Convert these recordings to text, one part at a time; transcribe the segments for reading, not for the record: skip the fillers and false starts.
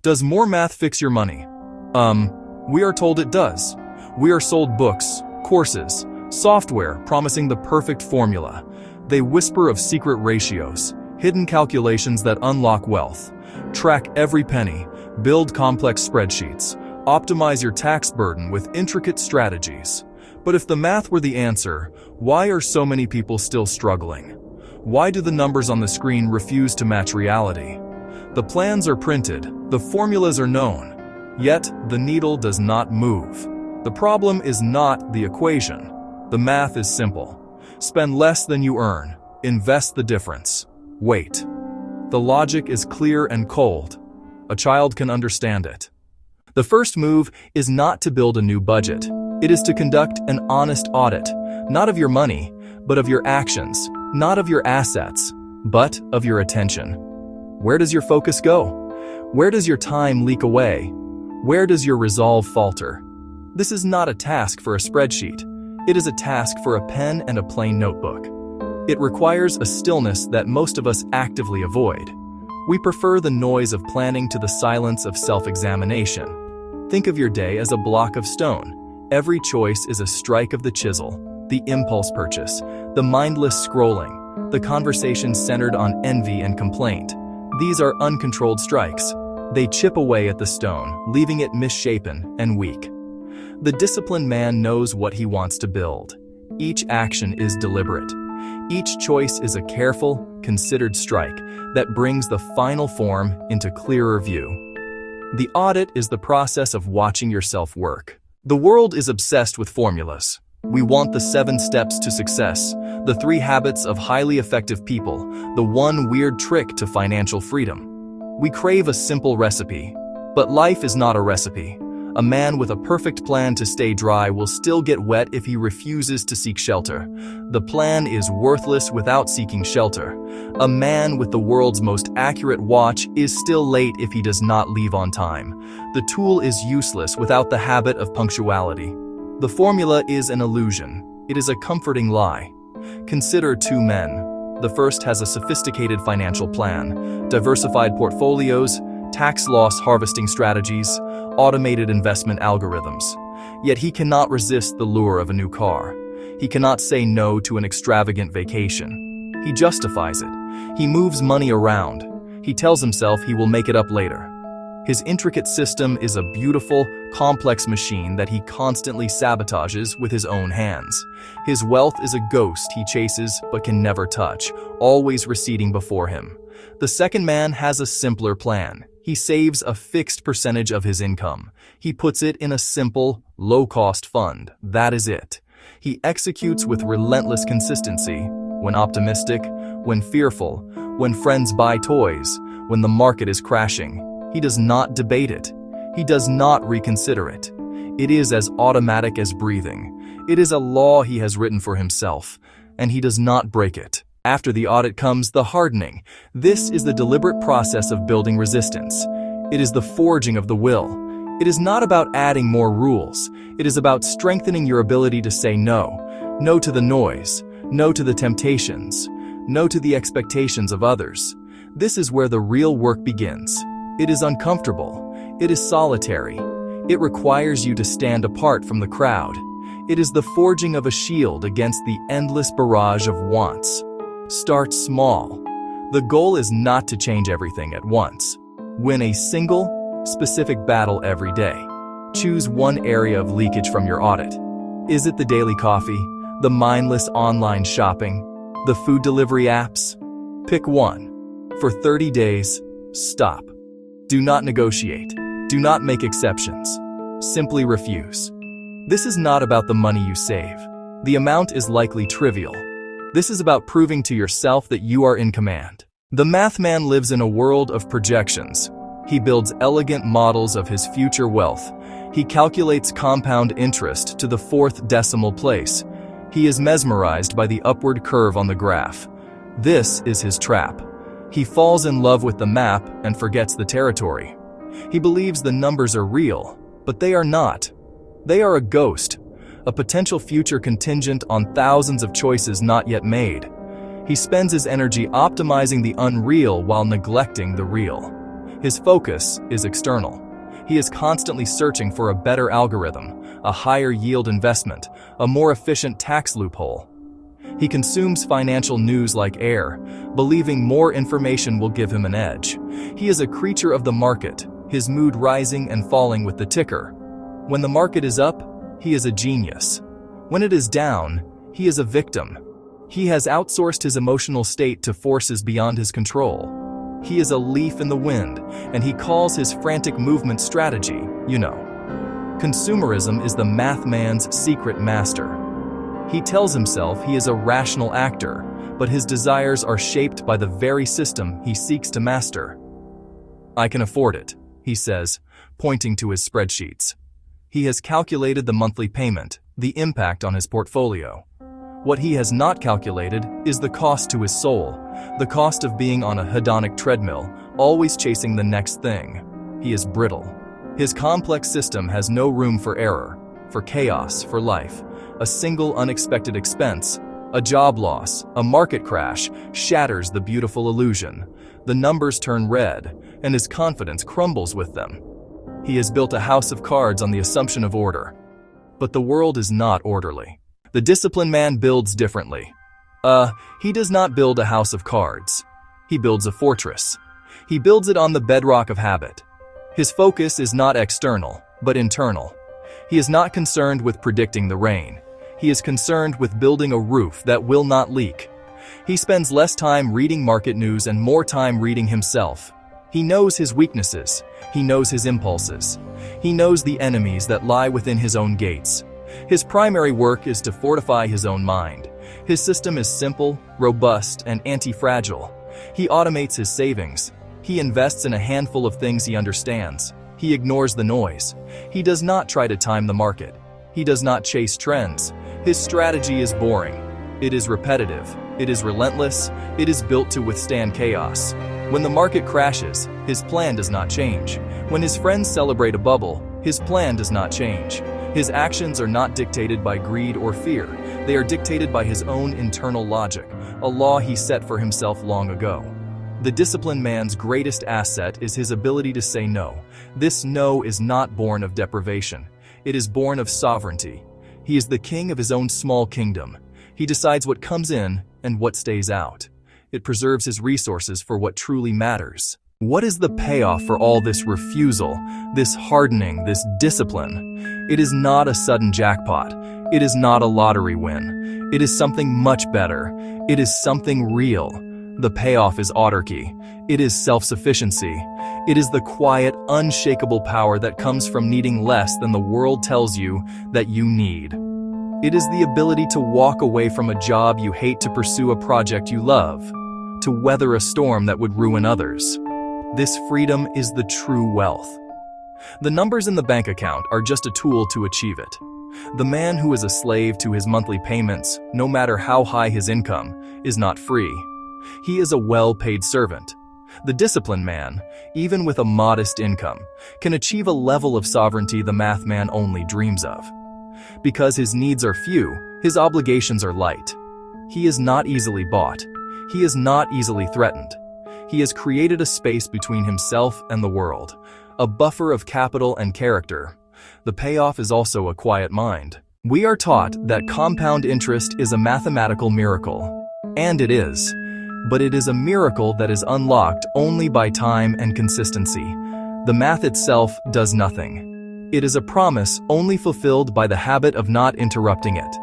Does more math fix your money? We are told it does. We are sold books, courses, software promising the perfect formula. They whisper of secret ratios, hidden calculations that unlock wealth. Track every penny, build complex spreadsheets, optimize your tax burden with intricate strategies. But if the math were the answer, why are so many people still struggling? Why do the numbers on the screen refuse to match reality? The plans are printed, the formulas are known, yet the needle does not move. The problem is not the equation. The math is simple. Spend less than you earn, invest the difference. Wait. The logic is clear and cold. A child can understand it. The first move is not to build a new budget. It is to conduct an honest audit, not of your money, but of your actions, not of your assets, but of your attention. Where does your focus go? Where does your time leak away? Where does your resolve falter? This is not a task for a spreadsheet. It is a task for a pen and a plain notebook. It requires a stillness that most of us actively avoid. We prefer the noise of planning to the silence of self-examination. Think of your day as a block of stone. Every choice is a strike of the chisel, the impulse purchase, the mindless scrolling, the conversation centered on envy and complaint. These are uncontrolled strikes. They chip away at the stone, leaving it misshapen and weak. The disciplined man knows what he wants to build. Each action is deliberate. Each choice is a careful, considered strike that brings the final form into clearer view. The audit is the process of watching yourself work. The world is obsessed with formulas. We want the 7 steps to success, the 3 habits of highly effective people, the 1 weird trick to financial freedom. We crave a simple recipe, but life is not a recipe. A man with a perfect plan to stay dry will still get wet if he refuses to seek shelter. The plan is worthless without seeking shelter. A man with the world's most accurate watch is still late if he does not leave on time. The tool is useless without the habit of punctuality. The formula is an illusion. It is a comforting lie. Consider 2 men. The first has a sophisticated financial plan, diversified portfolios, tax loss harvesting strategies, automated investment algorithms. Yet he cannot resist the lure of a new car. He cannot say no to an extravagant vacation. He justifies it. He moves money around. He tells himself he will make it up later. His intricate system is a beautiful, complex machine that he constantly sabotages with his own hands. His wealth is a ghost he chases but can never touch, always receding before him. The second man has a simpler plan. He saves a fixed percentage of his income. He puts it in a simple, low-cost fund. That is it. He executes with relentless consistency. When optimistic, when fearful, when friends buy toys, when the market is crashing. He does not debate it. He does not reconsider it. It is as automatic as breathing. It is a law he has written for himself, and he does not break it. After the audit comes the hardening. This is the deliberate process of building resistance. It is the forging of the will. It is not about adding more rules. It is about strengthening your ability to say no. No to the noise. No to the temptations. No to the expectations of others. This is where the real work begins. It is uncomfortable. It is solitary. It requires you to stand apart from the crowd. It is the forging of a shield against the endless barrage of wants. Start small. The goal is not to change everything at once. Win a single, specific battle every day. Choose one area of leakage from your audit. Is it the daily coffee, the mindless online shopping, the food delivery apps? Pick one. For 30 days, stop. Do not negotiate. Do not make exceptions. Simply refuse. This is not about the money you save. The amount is likely trivial. This is about proving to yourself that you are in command. The math man lives in a world of projections. He builds elegant models of his future wealth. He calculates compound interest to the 4th decimal place. He is mesmerized by the upward curve on the graph. This is his trap. He falls in love with the map and forgets the territory. He believes the numbers are real, but they are not. They are a ghost, a potential future contingent on thousands of choices not yet made. He spends his energy optimizing the unreal while neglecting the real. His focus is external. He is constantly searching for a better algorithm, a higher yield investment, a more efficient tax loophole. He consumes financial news like air, believing more information will give him an edge. He is a creature of the market, his mood rising and falling with the ticker. When the market is up, he is a genius. When it is down, he is a victim. He has outsourced his emotional state to forces beyond his control. He is a leaf in the wind, and he calls his frantic movement strategy, Consumerism is the math man's secret master. He tells himself he is a rational actor, but his desires are shaped by the very system he seeks to master. "I can afford it," he says, pointing to his spreadsheets. He has calculated the monthly payment, the impact on his portfolio. What he has not calculated is the cost to his soul, the cost of being on a hedonic treadmill, always chasing the next thing. He is brittle. His complex system has no room for error, for chaos, for life. A single unexpected expense, a job loss, a market crash, shatters the beautiful illusion. The numbers turn red, and his confidence crumbles with them. He has built a house of cards on the assumption of order. But the world is not orderly. The disciplined man builds differently. He does not build a house of cards. He builds a fortress. He builds it on the bedrock of habit. His focus is not external, but internal. He is not concerned with predicting the rain. He is concerned with building a roof that will not leak. He spends less time reading market news and more time reading himself. He knows his weaknesses. He knows his impulses. He knows the enemies that lie within his own gates. His primary work is to fortify his own mind. His system is simple, robust, and anti-fragile. He automates his savings. He invests in a handful of things he understands. He ignores the noise. He does not try to time the market. He does not chase trends. His strategy is boring. It is repetitive. It is relentless. It is built to withstand chaos. When the market crashes, his plan does not change. When his friends celebrate a bubble, his plan does not change. His actions are not dictated by greed or fear. They are dictated by his own internal logic, a law he set for himself long ago. The disciplined man's greatest asset is his ability to say no. This no is not born of deprivation. It is born of sovereignty. He is the king of his own small kingdom. He decides what comes in and what stays out. It preserves his resources for what truly matters. What is the payoff for all this refusal, this hardening, this discipline? It is not a sudden jackpot. It is not a lottery win. It is something much better. It is something real. The payoff is autarky. It is self-sufficiency. It is the quiet, unshakable power that comes from needing less than the world tells you that you need. It is the ability to walk away from a job you hate to pursue a project you love, to weather a storm that would ruin others. This freedom is the true wealth. The numbers in the bank account are just a tool to achieve it. The man who is a slave to his monthly payments, no matter how high his income, is not free. He is a well-paid servant. The disciplined man, even with a modest income, can achieve a level of sovereignty the math man only dreams of. Because his needs are few, his obligations are light. He is not easily bought. He is not easily threatened. He has created a space between himself and the world, a buffer of capital and character. The payoff is also a quiet mind. We are taught that compound interest is a mathematical miracle, and it is. But it is a miracle that is unlocked only by time and consistency. The math itself does nothing. It is a promise only fulfilled by the habit of not interrupting it.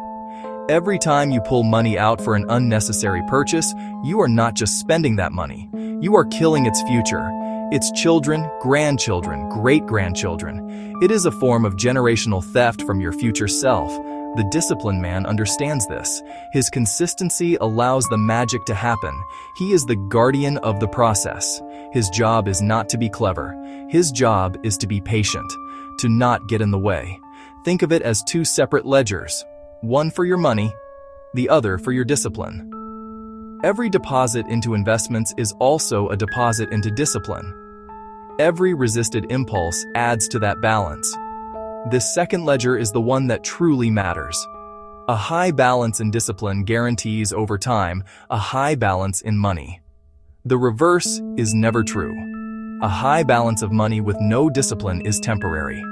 Every time you pull money out for an unnecessary purchase, you are not just spending that money. You are killing its future, its children, grandchildren, great-grandchildren. It is a form of generational theft from your future self. The disciplined man understands this. His consistency allows the magic to happen. He is the guardian of the process. His job is not to be clever. His job is to be patient, to not get in the way. Think of it as two separate ledgers, one for your money, the other for your discipline. Every deposit into investments is also a deposit into discipline. Every resisted impulse adds to that balance. This second ledger is the one that truly matters. A high balance in discipline guarantees over time a high balance in money. The reverse is never true. A high balance of money with no discipline is temporary.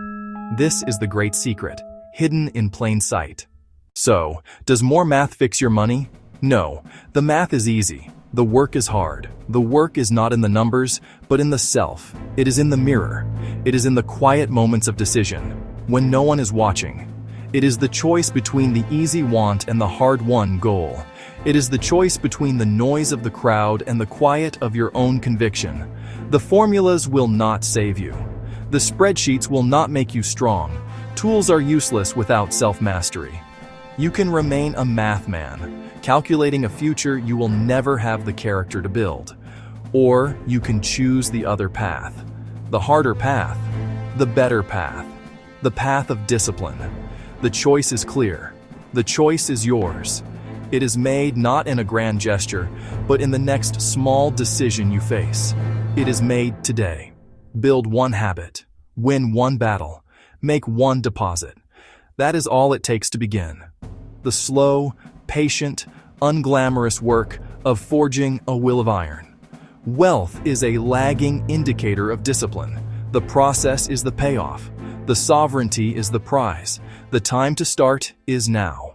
This is the great secret, hidden in plain sight. So, does more math fix your money? No, the math is easy. The work is hard. The work is not in the numbers, but in the self. It is in the mirror. It is in the quiet moments of decision, when no one is watching. It is the choice between the easy want and the hard-won goal. It is the choice between the noise of the crowd and the quiet of your own conviction. The formulas will not save you. The spreadsheets will not make you strong. Tools are useless without self-mastery. You can remain a math man, calculating a future you will never have the character to build. Or you can choose the other path. The harder path. The better path. The path of discipline. The choice is clear. The choice is yours. It is made not in a grand gesture, but in the next small decision you face. It is made today. Build one habit. Win one battle. Make one deposit. That is all it takes to begin. The slow, patient, unglamorous work of forging a will of iron. Wealth is a lagging indicator of discipline. The process is the payoff. The sovereignty is the prize. The time to start is now.